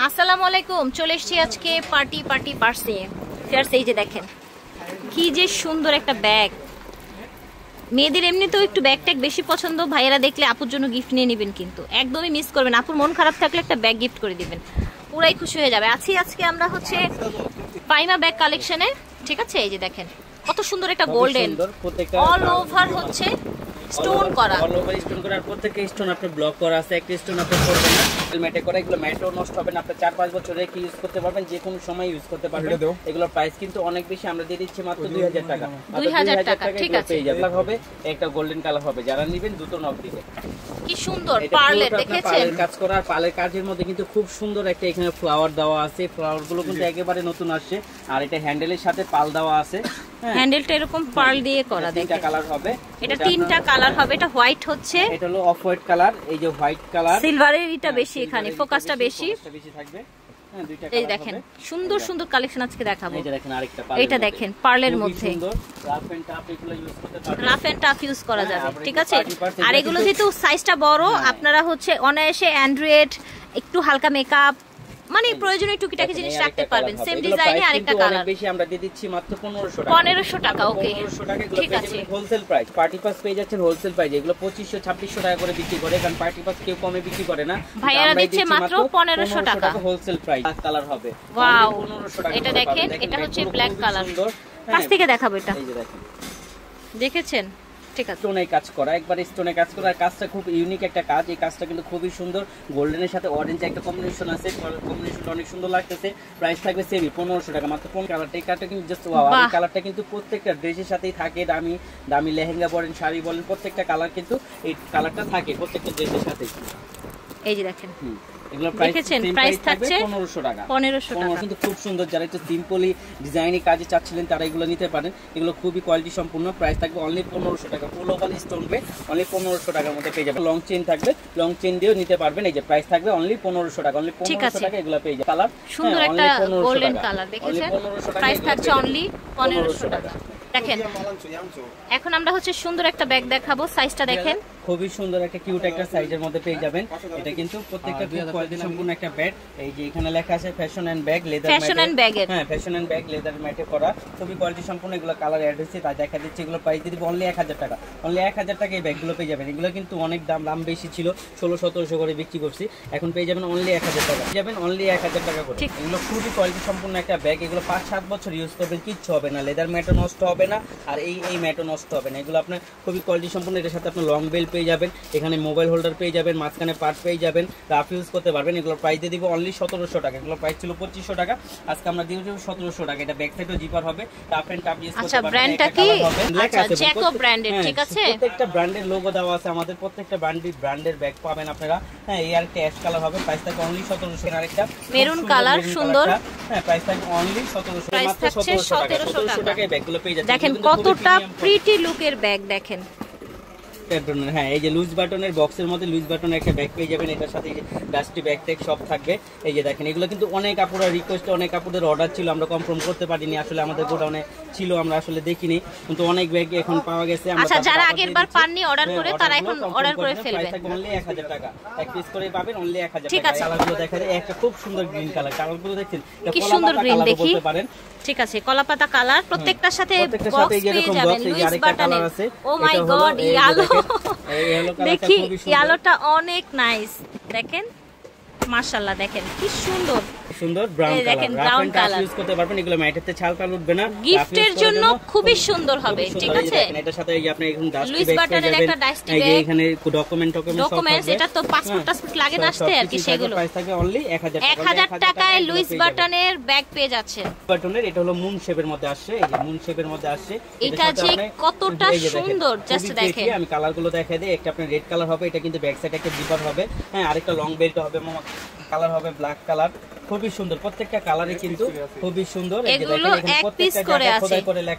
আসসালামু আলাইকুম, চলে এসেছি আজকে পার্টি পার্সে ফেয়ার্স। এই যে দেখেন কি যে সুন্দর একটা ব্যাগ। মেয়েদের এমনিতেও একটু ব্যাগ ট্যাগ বেশি পছন্দ, ভাইয়েরা দেখলে আপুর জন্য গিফট নিয়ে নেবেন, কিন্তু একদমই মিস করবেন। আপুর মন খারাপ থাকলে একটা ব্যাগ গিফট করে দিবেন, পুরাই খুশি হয়ে যাবে। আজকে আমরা হচ্ছে পাইমা ব্যাগ কালেকশনে, ঠিক আছে। এই যে দেখেন কত সুন্দর একটা গোল্ডেন অল ওভার হচ্ছে স্টোন করা, অল ওভার স্টোন করা। আর প্রত্যেকটা স্টোন আপনি ব্লক করা আছে, একটা স্টোন আপনি করবেন না ম্যাটে করা। এগুলো ম্যাটও নষ্ট হবে না, আপনি 4-5 বছর রেখে ইউজ করতে পারবেন, যে কোনো সময় ইউজ করতে পারবেন। এগুলোর প্রাইস কিন্তু অনেক বেশি, আমরা দিয়ে দিচ্ছি মাত্র 2000 টাকা। 2000 টাকা, ঠিক আছে। পেয়ে যাবে হবে একটা গোল্ডেন কালার হবে, যারা নেবেন দুটো নক দিবে। কি সুন্দর পার্লের, দেখেছেন পার্লের কাজ করা। আর পার্লের কাজের মধ্যে কিন্তু খুব সুন্দর একটা এখানে ফ্লাওয়ার দেওয়া আছে, ফ্লাওয়ার গুলো কিন্তু একেবারে নতুন আসছে। আর এটা হ্যান্ডেলের সাথে পাল দেওয়া আছে, হ্যান্ডেলটা এরকম পার্ল দিয়ে করা। দেখেন তিনটা কালার হবে, এটা তিনটা কালার হবে। এটা হোয়াইট হচ্ছে, এটা হলো অফ হোয়াইট কালার। এই যে হোয়াইট কালার, সিলভারের এটা বেশি, এখানে ফোকাসটা বেশি থাকবে। এই দেখেন সুন্দর সুন্দর কালেকশন আজকে দেখাবো। এই যে দেখেন আরেকটা এটা দেখেন পার্লের মধ্যে রাফ এন্ড টাফ এগুলো ইউজ করতে পারবেন, রাফ এন্ড টাফ ইউজ করা যাবে, ঠিক আছে। আর এগুলো যেহেতু সাইজটা বড়, আপনারা হচ্ছে অনায়াসে অ্যান্ড্রয়েড একটু হালকা মেকআপ মানে প্রয়োজনীয় টুকিটাকি জিনিস রাখতে পারবেন। সেম ডিজাইনে আরেকটা কালার বেশি আমরা দিয়ে দিচ্ছি মাত্র 1500 টাকা। 1500 টাকা, ওকে 1500 টাকা। এগুলো ঠিক আছে হোলসেল প্রাইস। পার্টি পাস পেয়ে যাচ্ছেন হোলসেল প্রাইস। এগুলো 2500-2600 টাকা করে বিক্রি করে, কারণ পার্টি পাস কেউ কমে বিক্রি করে না। ভাইয়ারা দিচ্ছে মাত্র 1500 টাকা হোলসেল প্রাইস। কালার হবে ওয়াও, 1500 টাকা। এটা দেখেন, এটা হচ্ছে ব্ল্যাক কালার। কাছ থেকে দেখাবো এটা, এই যে দেখেন, দেখেছেন, ঠিক আছে। স্টোনে কাজ করা, একবার স্টোনে কাজ করা। আর কাজটা খুব ইউনিক একটা কাজ। এই কাজটা কিন্তু খুবই সুন্দর। গোল্ডেনের সাথে অরেঞ্জ একটা কম্বিনেশন আছে, কম্বিনেশনটা অনেক সুন্দর লাগতেছে। প্রাইস থাকবে সেমই 1500 টাকা মাত্র। কোন কালারটা? এই কালারটা কিন্তু জাস্ট ওয়াও। এই কালারটা কিন্তু প্রত্যেকটা ড্রেসের সাথেই থাকে, দামি দামি লেহেঙ্গা বলেন, শাড়ি বলেন, প্রত্যেকটা কালার কিন্তু এই কালারটা থাকে প্রত্যেকটা ড্রেসের সাথেই। এই যে দেখেন এগুলো প্রাইস থাকছে 1500 টাকা। 1500 টাকা কিন্তু খুব সুন্দর। যারা একটু সিম্পলি ডিজাইনিং কাজে চাচ্ছিলেন তারা এগুলো নিতে পারেন। এগুলো খুবই কোয়ালিটি সম্পূর্ণ। প্রাইস থাকবে অনলি 1500 টাকা। ফুল ওভার স্টোন হবে, অনলি 1500 টাকার মধ্যে পেয়ে যাবেন। লং চেইন থাকবে, লং চেইন দিয়েও নিতে পারবেন। এই যে প্রাইস থাকবে অনলি 1500 টাকা। অনলি 1500 টাকা এগুলো পেয়ে যাবেন। কালার সুন্দর একটা গোল্ডেন কালার, দেখেছেন। প্রাইস থাকছে অনলি 1500 টাকা। দেখেন এখন আমরা হচ্ছে সুন্দর একটা ব্যাগ দেখাবো, সাইজটা দেখেন খুবই সুন্দর একটা কিউট একটা সাইজের মধ্যে পেয়ে যাবেন। এটা কিন্তু প্রত্যেকটা কোয়ালিটি সম্পূর্ণ একটা ব্যাগ। এই যে এখানে লেখা আছে fashion and bag, leather mat. Fashion and ব্যাগের, হ্যাঁ ফ্যাশন এন্ড ব্যাগ লেদার ম্যাটে করা, খুবই কোয়ালিটি সম্পূর্ণ। এগুলো কালার অ্যাড হচ্ছে, তাই দেখা দিচ্ছে। এগুলো প্রাইস দিব অনলি 1000 টাকা। অনলি 1000 টাকা এই ব্যাগগুলো পেয়ে যাবেন। এগুলো কিন্তু অনেক দাম বেশি ছিল, 1600-1700 করে বিক্রি করছি। এখন পেয়ে যাবেন অনলি 1000 টাকা। পেয়ে যাবেন অনলি 1000 টাকা করে। এগুলো খুবই কোয়ালিটি সম্পূর্ণ একটা ব্যাগ। এগুলো 5-7 বছর ইউজ করবেন, কিচ্ছু হবে না। লেদার ম্যাটও নষ্ট হবে না, আর এই ম্যাটও নষ্ট হবে না। এগুলো আপনার খুবই কোয়ালিটি সম্পূর্ণ। এটার সাথে আপনি লং বেল পেয়ে যাবেন, এখানে মোবাইল হোল্ডার পেয়ে যাবেন, মাঝখানে পার্ট পেয়ে যাবেন, রাফ ইউজ করতে পারবেন। এগুলো প্রাইস দিয়ে দিব অনলি 1700 টাকা। এগুলো প্রাইস ছিল 2500 টাকা, আজকে আমরা দিয়ে দেব 1700 টাকা। এটা ব্যাক সাইডও জিপার হবে, টাফ এন্ড টাফ ইউজ করতে পারবেন। আচ্ছা ব্র্যান্ডটা কি? আচ্ছা জ্যাকো ব্র্যান্ডের, ঠিক আছে। প্রত্যেকটা ব্র্যান্ডের লোগো দেওয়া আছে আমাদের। প্রত্যেকটা ব্র্যান্ডের ব্যাগ পাবেন আপনারা। হ্যাঁ এই আরেকটা অ্যাশ কালার হবে, প্রাইস থাকবে অনলি 1700 টাকা। আরেকটা মেরুন কালার সুন্দর, হ্যাঁ প্রাইস থাকবে অনলি 1700 টাকা। মাত্র 1700 টাকা এই ব্যাগগুলো পেয়ে যাচ্ছেন। দেখেন কতটা প্রিটি লুকের ব্যাগ, দেখেন। হ্যাঁ এই যে লুজ বাটনের বক্সের মধ্যে লুজ বাটনের একটা ব্যাগ পেয়ে যাবেন। এটার সাথে ডাস্টি ব্যাগ ট্যাগ সব থাকবে। এই যে দেখেন এগুলো কিন্তু অনেক আপুরা রিকোয়েস্টে, অনেক আপুদের অর্ডার ছিল, আমরা কনফার্ম করতে পারিনি। আসলে আমাদের গোডাউনে ছিল, আমরা আসলে দেখিনি, কিন্তু অনেক ব্যাগ এখন পাওয়া গেছে। আচ্ছা যারা আগের বার পাননি অর্ডার করে, তারা এখন অর্ডার করে ফেলবে। অনলি 1000 টাকা। এক পিস করে পাবেন অনলি 1000 টাকা। ঠিক আছে। কালারগুলো দেখা যায়, একটা খুব সুন্দর গ্রিন কালার। কালারগুলো দেখছেন কি সুন্দর গ্রিন, দেখি। ঠিক আছে, কলাপাতা কালার। প্রত্যেকটার সাথে বক্স পেয়ে যাবেন, লুইস বাটনের। ও মাই গড, ইয়েলো দেখি, ইয়েলোটা অনেক নাইস। দেখেন মাশাআল্লাহ, দেখেন কি সুন্দর সুন্দর brown colour. Brown colour use করতে পারবেন। এগুলো ম্যাটেতে ছাল উঠবে না, গিফটের জন্য খুবই সুন্দর হবে, ঠিক আছে। এটার সাথে এই যে আপনি এখন ডাস্টি লুইস ব্যাগ বাটনের একটা ডাস্টি ব্যাগ, এখানে ডকুমেন্ট এটা তো পাসপোর্ট লাগে না আসতে আর কি, সেগুলো প্রাইস থাকে অনলি 1000 টাকা। 1000 টাকায় লুইস বাটনের ব্যাগ পেয়ে যাচ্ছেন। বাটনের এটা হলো মুন শেপের মধ্যে আসছে। এই যে মুন শেপের মধ্যে আসছে। এটা যে কতটা সুন্দর, জাস্ট দেখেন। আমি কালারগুলো দেখাই দেই। একটা আপনার রেড কালার হবে, এটা কিন্তু ব্যাক সাইডে একটা জিপার হবে। হ্যাঁ আরেকটা লং বেল্ট হবে, কালার হবে ব্ল্যাক কালার। খুবই সুন্দর, প্রত্যেকটা কালারে কিন্তু খুবই সুন্দর। এগুলো এক পিস করে আছে,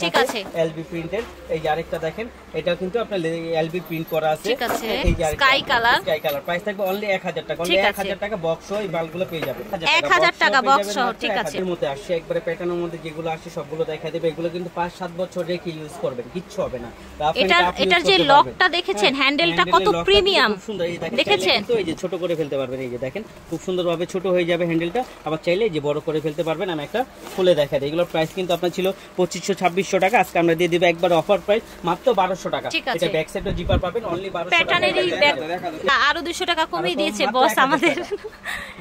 ঠিক আছে, এলবি প্রিন্টের। এই যে আরেকটা দেখেন, এটাও কিন্তু আপনার এলবি প্রিন্ট করা আছে, ঠিক আছে, এই যে স্কাই কালার। প্রাইস থাকবে অনলি 1000 টাকা। অনলি 1000 টাকা বক্স সহ এই বালগুলো পেয়ে যাবেন। 1000 টাকা বক্স সহ, ঠিক আছে। এর মধ্যে আসছে একবারে প্যাটার্নের মধ্যে যেগুলো আসছে সবগুলো দেখাই দেব। এগুলো কিন্তু 5-7 বছর রেখে ইউজ করবেন, কিচ্ছু হবে না। এটার যে লকটা দেখেছেন, হ্যান্ডেলটা কত প্রিমিয়াম দেখেছেন, তো এই যে ছোট করে ফেলতে পারবেন। এই যে দেখেন খুব সুন্দরভাবে ছোট হয়ে যাবে হ্যান্ডেলটা, আবার চাইলে যে বড় করে ফেলতে পারবেন। আমি একটা খুলে দেখাই দিই। এগুলোর প্রাইস কিন্তু আপনার ছিল 2500-2600 টাকা, আজকে আমরা দিয়ে দিব একবার অফার প্রাইস মাত্র 1200 টাকা। এটা ব্যাক সাইডে জিপার পাবেন অনলি 1200 টাকা। প্যাটার্নেরই ব্যাক আরো 200 টাকা কমিয়ে দিয়েছে বস আমাদের,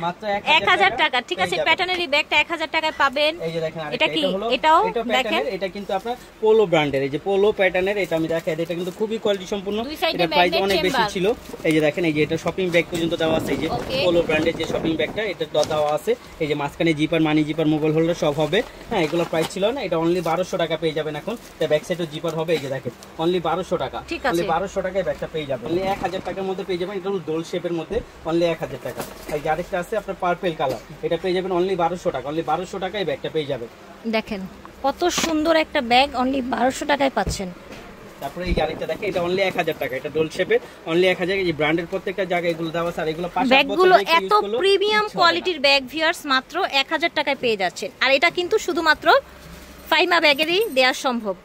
মাত্র 1000 টাকা। ঠিক আছে, প্যাটার্নেরই ব্যাগটা 1000 টাকায় পাবেন। এই যে দেখেন এটা কি, এটাও দেখেন, এটা কিন্তু আপনার পোলো ব্র্যান্ডের। এই যে পোলো প্যাটার্নের, এটা আমি দেখাই দিই। এটা কিন্তু খুবই কোয়ালিটি সম্পূর্ণ, এটা প্রাইস অনেক বেশি ছিল। এই যে দেখেন, এই যে এটা শপিং ব্যাগ পর্যন্ত দেওয়া আছে। এই যে পোলো ব্র্যান্ডের যে শপিং ব্যাগটা, এটা দেওয়া আছে। এই যে মাঝখানে জিপার, মানি জিপার, মোবাইল হোল্ডার সব হবে। হ্যাঁ, এগুলো প্রাইস ছিল না, এটা অনলি 1200 টাকা পেয়ে যাবেন এখন। এটা ব্যাক সাইডে জিপার হবে। এই যে দেখেন অনলি 1200 টাকা, অনলি 1200 টাকায় ব্যাগটা পেয়ে যাবেন। অনলি 1000 টাকার মধ্যে পেয়ে যাবেন। এটা হলো ডোল শেপের মধ্যে, অনলি 1000 টাকা। এই যে আরেকটা আছে আপনার পার্পল কালার, এটা পেয়ে যাবেন অনলি 1200 টাকা। অনলি 1200 টাকায় ব্যাগটা পেয়ে যাবেন। দেখেন কত সুন্দর একটা ব্যাগ, অনলি 1200 টাকায় পাচ্ছেন। তারপরে এই যে আরেকটা দেখেন, এটা অনলি 1000 টাকা। এটা ডোল শেপের, অনলি 1000। এই যে ব্র্যান্ডের প্রত্যেকটা জায়গায় এগুলো দেওয়া আছে। আর এগুলো ব্যাগগুলো এত প্রিমিয়াম কোয়ালিটির ব্যাগ ভিউয়ার্স মাত্র 1000 টাকায় পেয়ে যাচ্ছেন। আর এটা কিন্তু শুধুমাত্র ফাইমা ব্যাগেরই দেওয়া সম্ভব।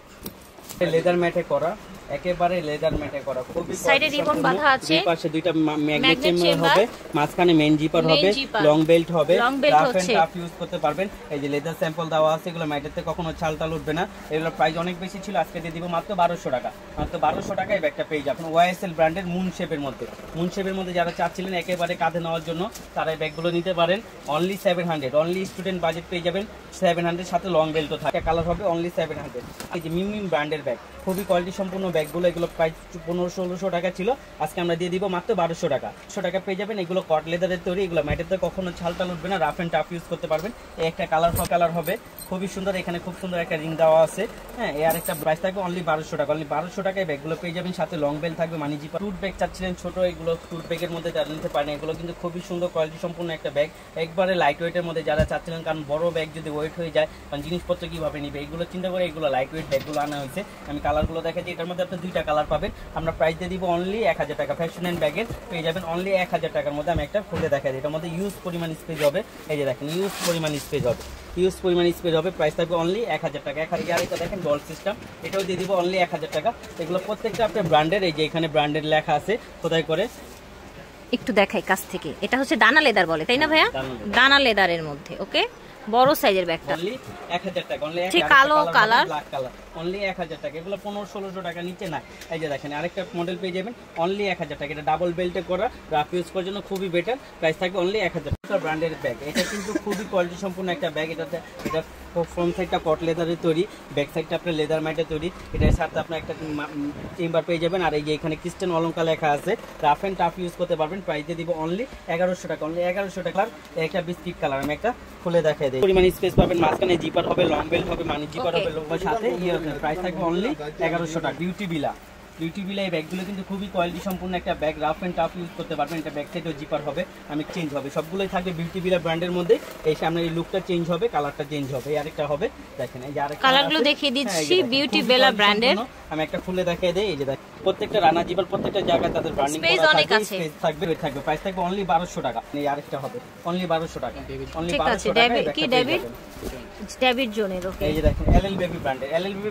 লেদার ম্যাটে করা, একেবারে লেদার ম্যাটে করা, খুবই সাইডে রিবন বাঁধা আছে, দুই পাশে দুইটা ম্যাগনেট চেম্বার হবে, মাঝখানে মেইন জিপার হবে, লং বেল্ট হবে, রাফ এন্ড টাফ ইউজ করতে পারবেন। এই যে লেদার স্যাম্পল দেওয়া আছে, এগুলো ম্যাটেতে কখনো ছালটাল উঠবে না। এগুলোর প্রাইস অনেক বেশি ছিল, আজকে দিয়ে দিব মাত্র 1200 টাকা। মাত্র 1200 টাকায় ব্যাগটা পেয়ে যাবেন। ওয়াইএসএল ব্র্যান্ডের মুন শেপের মধ্যে, মুন শেপের মধ্যে যারা চাচ্ছিলেন একেবারে কাঁধে নেওয়ার জন্য, তারা এই ব্যাগগুলো নিতে পারেন। অনলি 700, অনলি স্টুডেন্ট বাজেট পেয়ে যাবেন 700, সাথে লং বেল্টও থাকে, কালার হবে অনলি 700। এই যে মিম ব্র্যান্ডের ব্যাগ, খুবই কোয়ালিটি সম্পূর্ণ ব্যাগগুলো। এগুলো প্রাইস 1500-1600 টাকা ছিল, আজকে আমরা দিয়ে দিব মাত্র 1200 টাকা। 100 টাকা পেয়ে যাবেন। এগুলো কট লেদারের তৈরি, এগুলো ম্যাটেতে কখনো ছালটাল উঠবে না, রাফ এন্ড টাফ ইউজ করতে পারবেন। এই একটা কালার হবে খুবই সুন্দর, এখানে খুব সুন্দর একটা রিং দেওয়া আছে। হ্যাঁ, এই আরেকটা প্রাইস থাকবে অনলি 1200 টাকা। অনলি 1200 টাকায় ব্যাগগুলো পেয়ে যাবেন, সাথে লং বেল্ট থাকবে, মানি জিপার। টুট ব্যাগ চাচ্ছিলেন ছোট, এগুলো টুট ব্যাগের মধ্যে যারা নিতে পারেন। এগুলো কিন্তু খুবই সুন্দর কোয়ালিটি সম্পূর্ণ একটা ব্যাগ, একবারে লাইট ওয়েটের মধ্যে যারা চাচ্ছিলেন, কারণ বড় ব্যাগ যদি ওয়েট হয়ে যায় কারণ জিনিসপত্র কিভাবে নিবে, এগুলো চিন্তা করে এগুলো লাইট ওয়েট ব্যাগগুলো আনা হয়েছে। আমি কালারগুলো দেখাচ্ছি, এটার মধ্যে আপনি দুইটা কালার পাবেন। আমরা প্রাইস দিয়ে দিব অনলি 1000 টাকা। ফ্যাশন এন্ড ব্যাগের পেয়ে যাবেন অনলি 1000 টাকার মধ্যে। আমি একটা খুলে দেখাই দিই, এটার মধ্যে ইউজ পরিমাণ স্পেস হবে। এই যে দেখেন ইউজ পরিমাণ স্পেস হবে, ইউজ পরিমাণ স্পেস হবে। প্রাইস থাকবে অনলি 1000 টাকা। 1000। আরেকটা দেখেন ডল সিস্টেম, এটাও দিয়ে দিব অনলি 1000 টাকা। এগুলো প্রত্যেকটা আপনার ব্র্যান্ডের, এই যে এখানে ব্র্যান্ডের লেখা আছে খোদাই করে। একটু দেখাই কাছ থেকে, এটা হচ্ছে দানা লেদার বলে, তাই না ভাইয়া? দানা লেদারের মধ্যে, ওকে, বড় সাইজের ব্যাগটা অনলি 1000 টাকা। অনলি ঠিক কালো কালার, ব্ল্যাক কালার, অনলি 1000 টাকা। এগুলো 1500-1600 টাকা নিচে না। এই যে দেখেন আরেকটা মডেল পেয়ে যাবেন অনলি 1000 টাকা। এটা ডাবল বেল্টে করা, রাফ ইউজ করার জন্য খুবই বেটার। প্রাইস থাকবে অনলি 1000 টাকা। ব্র্যান্ডের ব্যাগ, এটা কিন্তু খুবই কোয়ালিটি সম্পূর্ণ একটা ব্যাগ। এটা ফ্রন্ট সাইডটা কট লেদারের তৈরি, ব্যাক সাইডটা আপনার লেদার ম্যাটের তৈরি। এটার সাথে আপনার একটা চেম্বার পেয়ে যাবেন। আর এই যে এখানে ক্রিস্টান অলঙ্কার লেখা আছে, রাফ এন্ড টাফ ইউজ করতে পারবেন। প্রাইস দিয়ে দিব অনলি 1100 টাকা। অনলি 1100 টাকা। একটা বিস্কিট কালার, আমি একটা খুলে দেখাই দিই। পরিমাণ স্পেস পাবেন, মাঝখানে জিপার হবে, লং বেল্ট হবে, মানি জিপার হবে, লোগোর সাথে প্রাইস থাকবে অনলি 1100 টাকা। বিউটি বিলা এই ব্যাগগুলো কিন্তু খুবই কোয়ালিটি সম্পূর্ণ একটা bag, rough and tough use করতে পারবেন। এটা ব্যাক সাইডেও জিপার হবে, আমি চেঞ্জ হবে, সবগুলোই থাকবে বিউটি বিলা ব্র্যান্ডের মধ্যে। এই সামনে এই লুকটা চেঞ্জ হবে, কালারটা চেঞ্জ হবে। এই আরেকটা হবে, দেখেন এই যে আরেকটা কালারগুলো দেখিয়ে দিচ্ছি বিউটি বিলা ব্র্যান্ডের। আমি একটা খুলে দেখাই দেই। এই যে দেখেন প্রত্যেকটা রানা জিপার প্রত্যেকটা জায়গায় তাদের ব্র্যান্ডিং করা থাকবে, স্পেস থাকবে। প্রাইস থাকবে অনলি 1200 টাকা। এই আরেকটা হবে অনলি 1200 টাকা। অনলি 1200 টাকা। কি ডেভিড জোনের, ওকে। এই যে দেখেন এলএল বেবি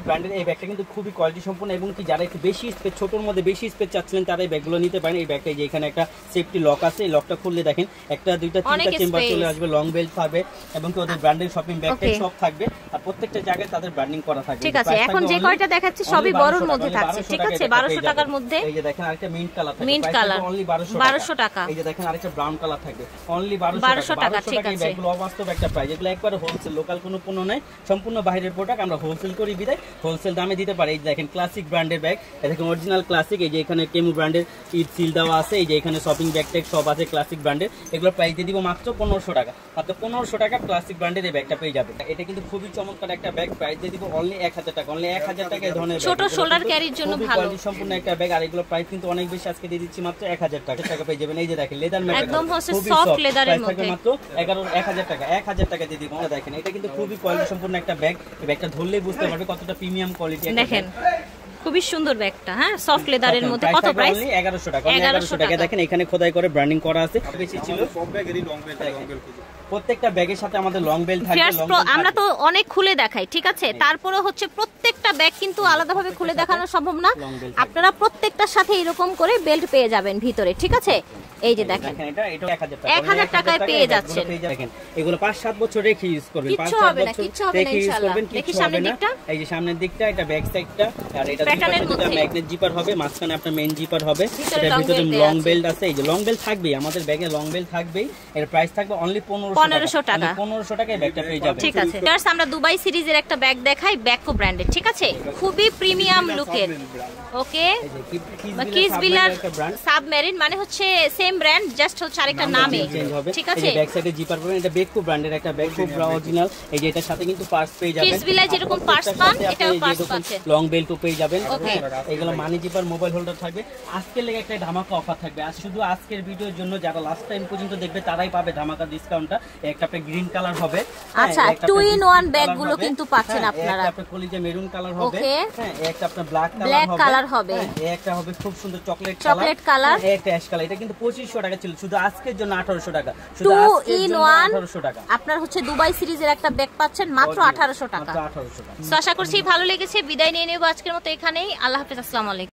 ব্র্যান্ডের এই ব্যাগটা কিন্তু খুবই কোয়ালিটি সম্পূর্ণ, এবং কি যারা একটু বেশি স্পেস, ছোটর মধ্যে বেশি স্পেস চাচ্ছিলেন, তারা এই ব্যাগগুলো নিতে পারেন। এই ব্যাগটা যে এখানে একটা সেফটি লক আছে, এই লকটা খুললে দেখেন একটা দুইটা তিনটা চেম্বার চলে আসবে, লং বেল্ট থাকবে, এবং কি ওদের ব্র্যান্ডের শপিং ব্যাগটা সব থাকবে। আর প্রত্যেকটা জায়গায় তাদের ব্র্যান্ডিং করা থাকবে। ঠিক আছে, এখন যে কয়টা দেখাচ্ছি সবই বড়র মধ্যে থাকছে, ঠিক আছে, 1200 টাকার মধ্যে। এই যে দেখেন আরেকটা মিন্ট কালার থাকবে, মিন্ট কালার অনলি 1200 টাকা। এই যে দেখেন আরেকটা ব্রাউন কালার থাকবে অনলি 1200 টাকা। ঠিক আছে, ব্যাগগুলো অবাস্তব একটা প্রাইস, এগুলো একবারে হোলসেল, লোকাল কোনো কোনো পণ্য নাই, সম্পূর্ণ বাইরের প্রোডাক্ট, আমরা হোলসেল করি বিদায় হোলসেল দামে দিতে পারি। এই যে দেখেন ক্লাসিক ব্র্যান্ডের ব্যাগ, দেখেন অরিজিনাল ক্লাসিক, এই যে এখানে কেমু ব্র্যান্ডের ঈদ সিল দেওয়া আছে, এই যে এখানে শপিং ব্যাগ ট্যাগ সব আছে ক্লাসিক ব্র্যান্ডের। এগুলো প্রাইস দিয়ে দিব মাত্র 1500 টাকা, মাত্র 1500 টাকা ক্লাসিক ব্র্যান্ডের এই ব্যাগটা পেয়ে যাবে। এটা কিন্তু খুবই চমৎকার একটা ব্যাগ, প্রাইস দিয়ে দিব অনলি 1000 টাকা, অনলি 1000 টাকা। এই ধরনের ছোট শোল্ডার ক্যারির জন্য ভালো কোয়ালিটি সম্পূর্ণ একটা ব্যাগ, আর এগুলো প্রাইস কিন্তু অনেক বেশি, আজকে দিয়ে দিচ্ছি মাত্র 1000 টাকা পেয়ে যাবেন। এই যে দেখেন লেদার ম্যাট, একদম হচ্ছে সফট লেদারের মধ্যে, মাত্র 1000 টাকা, 1000 টাকা দিয়ে দিব। দেখেন এটা কিন্তু খুবই কোয়ালিটি সম্পূর্ণ একটা ব্যাগ, এই ব্যাগটা ধরলেই বুঝতে পারবে কতটা প্রিমিয়াম কোয়ালিটি। দেখেন খুবই সুন্দর ব্যাগটা, হ্যাঁ সফট লেদারের মধ্যে। কত প্রাইস? 1100 টাকা, 1100 টাকা। দেখেন এখানে খোদাই করে ব্র্যান্ডিং করা আছে, বেশি ছিল সব ব্যাগেরই লং বেল্ট, প্রত্যেকটা ব্যাগের সাথে আমাদের লং বেল্ট থাকবে। আমরা তো অনেক খুলে দেখাই, ঠিক আছে, তারপরে হচ্ছে প্রত্যেকটা ব্যাগ কিন্তু আলাদাভাবে খুলে দেখানো সম্ভব না, আপনারা প্রত্যেকটার সাথে এরকম করে বেল্ট পেয়ে যাবেন ভিতরে, ঠিক আছে। এই যে দেখেন এটা 1000 টাকায় পেয়ে যাচ্ছেন। দেখেন এগুলো 5-7 বছর রেখে ইউজ করবেন, 5-7 বছর রেখে ইউজ করবেন, দেখি সামনের দিকটা, এই যে সামনের দিকটা, এটা ব্যাক সাইডটা, আর এটা দুটো ম্যাগনেট জিপার হবে, মাঝখানে আপনার মেইন জিপার হবে, এটার ভিতরে লং বেল্ট আছে। এই যে লং বেল্ট থাকবে, আমাদের ব্যাগে লং বেল্ট থাকবেই। এর প্রাইস থাকবে অনলি 1500 টাকা, 1500 টাকায় ব্যাগটা পেয়ে যাবেন, ঠিক আছে। জাস্ট আমরা দুবাই সিরিজের একটা ব্যাগ দেখাই, ব্যাকো ব্র্যান্ডের, ঠিক আছে, খুবই প্রিমিয়াম লুকের। ওকে, কিসবিলার সাবমেরিন মানে হচ্ছে সেম ব্র্যান্ড, জাস্ট হচ্ছে আরেকটা নামে চেঞ্জ হবে, ঠিক আছে। ব্যাক সাইডে জিপার পাবেন, এটা বেকো ব্র্যান্ডের একটা ব্যাগ, খুব অরিজিনাল। এই যে এটার সাথে কিন্তু পার্স পেয়ে যাবেন, কিসবিলার যেরকম পার্স পান এটাও পার্স পাচ্ছেন, লং বেল্টও পেয়ে যাবেন। এগুলো মানি জিপার, মোবাইল হোল্ডার থাকবে। আজকের লেগে একটা ধামাকা অফার থাকবে, আর শুধু আজকের ভিডিওর জন্য যারা লাস্ট টাইম পর্যন্ত দেখবে তারাই পাবে ধামাকা ডিসকাউন্টটা। একটা আপনি গ্রিন কালার হবে, আচ্ছা 2 in 1 ব্যাগ গুলো কিন্তু পাচ্ছেন আপনারা। একটা আপনি কলিজা মেরুন কালার হবে, হ্যাঁ একটা আপনার ব্ল্যাক কালার হবে, একটা হবে খুব সুন্দর চকলেট কালার, একটা অ্যাশ কালার। এটা কিন্তু 2500 টাকা ছিল, শুধু আজকের জন্য 1800 টাকা, শুধু 2 আজকের in জন্য 1 1800 টাকা। আপনার হচ্ছে দুবাই সিরিজের একটা ব্যাগ পাচ্ছেন মাত্র 1800 টাকা। মাত্র 1800 টাকা। সো আশা করছি ভালো লেগেছে, বিদায় নিয়ে নেব আজকের মতো এখানেই। আল্লাহ হাফেজ, আসসালামু আলাইকুম।